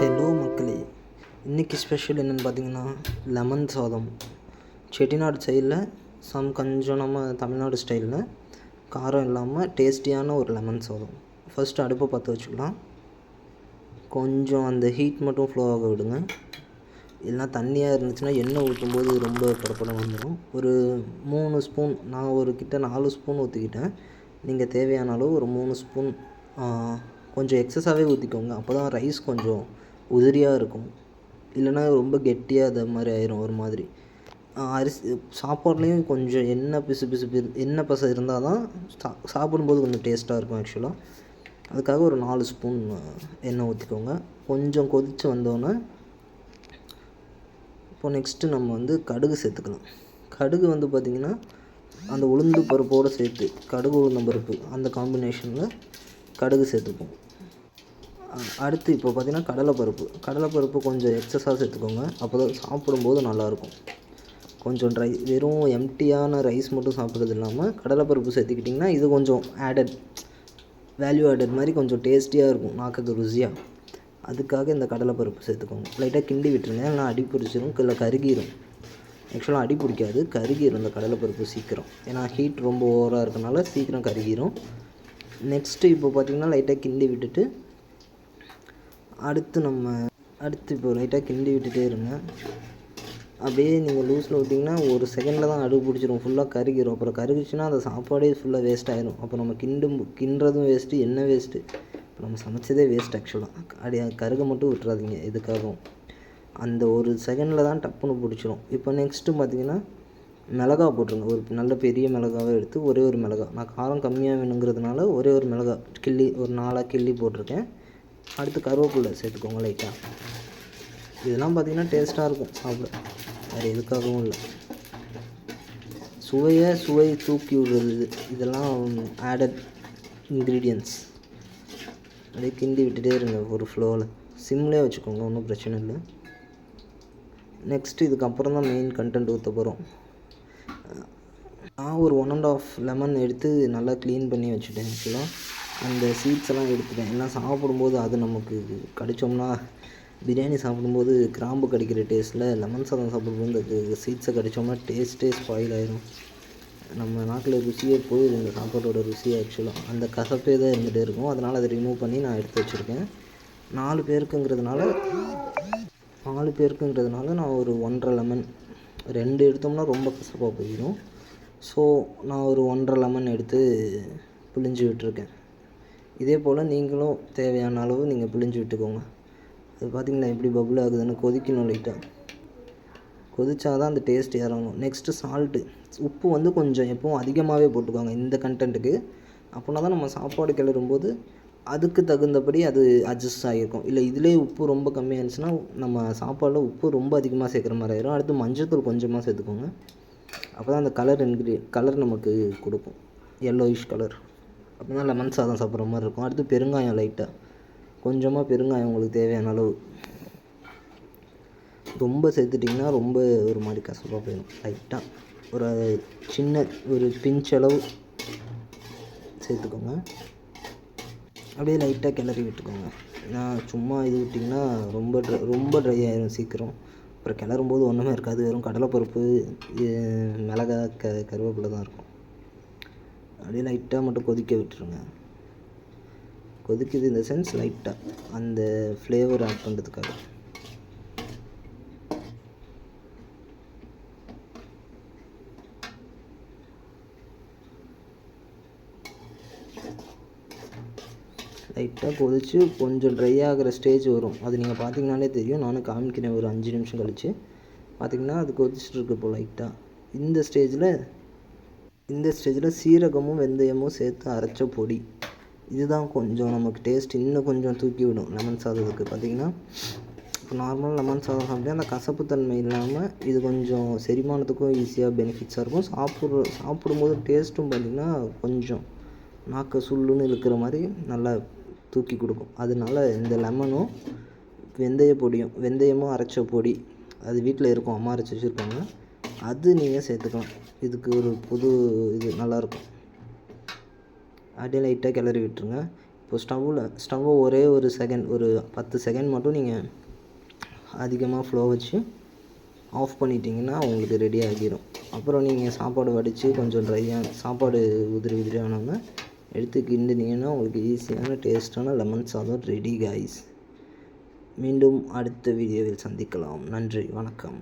Hello மக்களே, இன்றைக்கி special என்னென்னு பார்த்தீங்கன்னா லெமன் சாதம். செட்டிநாடு ஸ்டைலில் கொஞ்சம் நம்ம தமிழ்நாடு ஸ்டைலில் காரம் இல்லாமல் டேஸ்டியான ஒரு லெமன் சாதம். ஃபஸ்ட்டு அடுப்பை பற்ற வச்சுக்கலாம். கொஞ்சம் அந்த ஹீட் மட்டும் ஃப்ளோ ஆக விடுங்க. இல்லைனா தண்ணியாக இருந்துச்சுன்னா எண்ணெய் ஊற்றும்போது ரொம்ப படப்படம் வந்துடும். ஒரு 3 ஸ்பூன், நான் ஒரு கிட்ட 4 ஸ்பூன் ஊற்றிக்கிட்டேன். நீங்கள் தேவையான அளவு ஒரு 3 ஸ்பூன் கொஞ்சம் எக்ஸஸாகவே ஊற்றிக்கோங்க. அப்போ தான் ரைஸ் கொஞ்சம் உதிரியாக இருக்கும். இல்லைனா ரொம்ப கெட்டியாக அது மாதிரி ஆயிரும் ஒரு மாதிரி. அரிசி சாப்பாட்லேயும் கொஞ்சம் எண்ணெய் பசை இருந்தால் தான் சாப்பிடும்போது கொஞ்சம் டேஸ்ட்டாக இருக்கும் ஆக்சுவலாக. அதுக்காக ஒரு 4 ஸ்பூன் எண்ணெய் ஊற்றிக்கோங்க. கொஞ்சம் கொதித்து வந்தோன்னே இப்போ நெக்ஸ்ட்டு நம்ம கடுகு சேர்த்துக்கலாம். கடுகு பார்த்திங்கன்னா அந்த உளுந்து பருப்போடு சேர்த்து, கடுகு உளுந்தம் பருப்பு அந்த காம்பினேஷனில் கடுகு சேர்த்துப்போம். அடுத்து இப்போ பார்த்திங்கன்னா கடலைப்பருப்பு கொஞ்சம் எக்ஸஸாக சேர்த்துக்கோங்க. அப்போ தான் சாப்பிடும்போது நல்லாயிருக்கும். கொஞ்சம் வெறும் எம்டியான ரைஸ் மட்டும் சாப்பிட்றது இல்லாமல் கடலைப்பருப்பு சேர்த்துக்கிட்டிங்கன்னா இது கொஞ்சம் வேல்யூ ஆடட் மாதிரி கொஞ்சம் டேஸ்டியாக இருக்கும், நாக்குக்கு ருசியாக. அதுக்காக இந்த கடலைப்பருப்பு சேர்த்துக்கோங்க. லைட்டாக கிண்டி விட்டுருங்க, இல்லைனா அடி பிடிச்சிரும், இல்லை கருகிரும். ஆக்சுவலாக அடி பிடிக்காது, கருகிரும் இந்த கடலைப்பருப்பு சீக்கிரம். ஏன்னா ஹீட் ரொம்ப ஓவராக இருக்கனால சீக்கிரம் கருகிரும். நெக்ஸ்ட்டு இப்போ பார்த்திங்கன்னா லைட்டாக கிண்டி விட்டுட்டு அடுத்து இப்போ லைட்டாக கிண்டி விட்டுட்டே இருங்க. அப்படியே நீங்கள் லூஸில் விட்டிங்கன்னா ஒரு செகண்டில் தான் அடி பிடிச்சிரும், ஃபுல்லாக கருகிரும். அப்புறம் கருகிச்சுன்னா அந்த சாப்பாடே ஃபுல்லாக வேஸ்ட் ஆகிரும். அப்போ நம்ம கிண்டுறதும் வேஸ்ட்டு, எண்ணெய் வேஸ்ட்டு. இப்போ நம்ம சமைச்சதே வேஸ்ட் ஆக்சுவலாக. அப்படியே கருக மட்டும் விட்டுறாதீங்க எதுக்காகவும். அந்த ஒரு செகண்டில் தான் டப்புன்னு பிடிச்சிரும். இப்போ நெக்ஸ்ட்டு பார்த்திங்கன்னா மிளகா போட்டுருங்க. ஒரு நல்ல பெரிய மிளகாவை எடுத்து ஒரே ஒரு மிளகா, நான் காரம் கம்மியாக வேணுங்கிறதுனால ஒரே ஒரு மிளகா கிள்ளி ஒரு 4 கிள்ளி போட்டிருக்கேன். அடுத்து கருவேப்பிலை சேர்த்துக்கோங்க லைட்டாக. இதெல்லாம் பார்த்திங்கன்னா டேஸ்ட்டாக இருக்கும் சாப்பிட, வேறு எதுக்காகவும் இல்லை. சுவை தூக்கி விடுறது இதெல்லாம் ஆடட் இன்க்ரீடியன்ட்ஸ். அப்படியே கிண்டி விட்டுட்டே இருங்க ஒரு ஃப்ளோவில். சிம்லேயே வச்சுக்கோங்க, ஒன்றும் பிரச்சனை இல்லை. நெக்ஸ்ட்டு இதுக்கப்புறம் தான் மெயின் கண்டென்ட் ஊற்ற போகிறோம். நான் ஒரு 1.5 லெமன் எடுத்து நல்லா க்ளீன் பண்ணி வச்சுட்டேன். ஆக்சுவலாக அந்த சீட்ஸ் எல்லாம் எடுத்துட்டேன். எல்லாம் சாப்பிடும்போது அது நமக்கு கடித்தோம்னா, பிரியாணி சாப்பிடும்போது கிராம்பு கடிக்கிற டேஸ்ட்டில் லெமன் சாதம் சாப்பிடும்போது இந்த சீட்ஸை கடித்தோம்னா டேஸ்ட்டே ஸ்பாயில் ஆயிரும். நம்ம நாட்டில் ருசியே போய் இந்த சாப்பாட்டோட ருசி ஆக்சுவலாக அந்த கசப்பே தான் இருந்துகிட்டே இருக்கும். அதனால் அதை ரிமூவ் பண்ணி நான் எடுத்து வச்சுருக்கேன். 4 பேருக்குங்கிறதுனால நான் ஒரு 1.5 லெமன், 2 எடுத்தோம்னா ரொம்ப கசப்பாக போயிடும். ஸோ நான் ஒரு 1.5 லெமன் எடுத்து பிழிஞ்சு விட்டுருக்கேன். இதே போல் நீங்களும் தேவையான அளவு நீங்கள் பிழிஞ்சு விட்டுக்கோங்க. அது பார்த்திங்கன்னா எப்படி பபுள் ஆகுதுன்னு கொதிக்கணும். லைட்டாக கொதிச்சா தான் அந்த டேஸ்ட் இறங்கும். நெக்ஸ்ட்டு சால்ட்டு, உப்பு கொஞ்சம் எப்பவும் அதிகமாகவே போட்டுக்கோங்க இந்த கண்டென்ட்டுக்கு. அப்படின்னா தான் நம்ம சாப்பாடு கிளறும்போது அதுக்கு தகுந்தபடி அது அட்ஜஸ்ட் ஆகிருக்கும். இல்லை இதிலே உப்பு ரொம்ப கம்மியாக இருந்துச்சுன்னா நம்ம சாப்பாடில் உப்பு ரொம்ப அதிகமாக சேர்க்குற மாதிரி ஆயிரும். அடுத்து மஞ்சள்தூள் கொஞ்சமாக சேர்த்துக்கோங்க. அப்போ தான் அந்த கலர் நமக்கு கொடுக்கும், yellowish கலர். அப்போ தான் லெமன் சாதம் சாப்பிட்ற மாதிரி இருக்கும். அடுத்து பெருங்காயம், லைட்டாக கொஞ்சமாக பெருங்காயம் உங்களுக்கு தேவையான அளவு. ரொம்ப சேர்த்துட்டிங்கன்னா ரொம்ப ஒரு மாதிரி கசப்பாக போயிடும். லைட்டாக ஒரு பிஞ்ச் அளவு சேர்த்துக்கோங்க. அப்படியே லைட்டாக கிளறி விட்டுக்கோங்க. ஏன்னா சும்மா இது விட்டிங்கன்னா ரொம்ப ட்ரை ஆயிரும் சீக்கிரம். அப்புறம் கிளறும்போது ஒன்றுமே இருக்காது, வெறும் கடலைப்பருப்பு, மிளகாய், கருவேப்பிலை தான் இருக்கும். அப்படியே லைட்டாக மட்டும் கொதிக்க விட்டுருங்க. கொதிக்குது இந்த சென்ஸ் லைட்டாக அந்த ஃப்ளேவர் ஆட் பண்ணுறதுக்காக. லைட்டாக கொதித்து கொஞ்சம் ட்ரை ஆகிற ஸ்டேஜ் வரும். அது நீங்கள் பார்த்தீங்கன்னாலே தெரியும். நானும் காமிக்கிறேன் ஒரு 5 நிமிஷம் கழித்து. பார்த்திங்கன்னா அது கொதிச்சுட்ருக்கு இப்போ லைட்டாக. இந்த ஸ்டேஜில் சீரகமும் வெந்தயமும் சேர்த்து அரைச்ச பொடி, இதுதான் கொஞ்சம் நமக்கு டேஸ்ட் இன்னும் கொஞ்சம் தூக்கி விடும் லெமன் சாதத்துக்கு. பார்த்திங்கன்னா இப்போ நார்மல் லெமன் சாதம் சாப்பிட்டா அந்த கசப்பு தன்மை இல்லாமல் இது கொஞ்சம் செரிமானத்துக்கும் ஈஸியாக பெனிஃபிட்ஸாக இருக்கும். சாப்பிடும்போது டேஸ்ட்டும் பார்த்திங்கன்னா கொஞ்சம் நாக்கு சுள்ளுன்னு இழுக்கிற மாதிரி நல்லா தூக்கி கொடுக்கும். அதனால இந்த லெமனும் வெந்தயமும் அரைச்ச பொடி, அது வீட்டில் இருக்கும், அம்மா அரைச்சி வச்சுருப்பாங்க, அது நீங்கள் சேர்த்துக்கலாம். இதுக்கு ஒரு புது இது நல்லாயிருக்கும். அப்படியே லைட்டாக கிளறி விட்டுருங்க. இப்போ ஸ்டவ்வை ஒரே ஒரு செகண்ட், ஒரு 10 செகண்ட் மட்டும் நீங்கள் அதிகமாக ஃப்ளோ வச்சு ஆஃப் பண்ணிட்டீங்கன்னா உங்களுக்கு ரெடி ஆகிடும். அப்புறம் நீங்கள் சாப்பாடு வடித்து கொஞ்சம் சாப்பாடு உதிரி ஆனோன்னா எடுத்து கிண்டினீங்கன்னா உங்களுக்கு ஈஸியான டேஸ்ட்டான லெமன் சாதம் ரெடி காய்ஸ். மீண்டும் அடுத்த வீடியோவில் சந்திக்கலாம். நன்றி, வணக்கம்.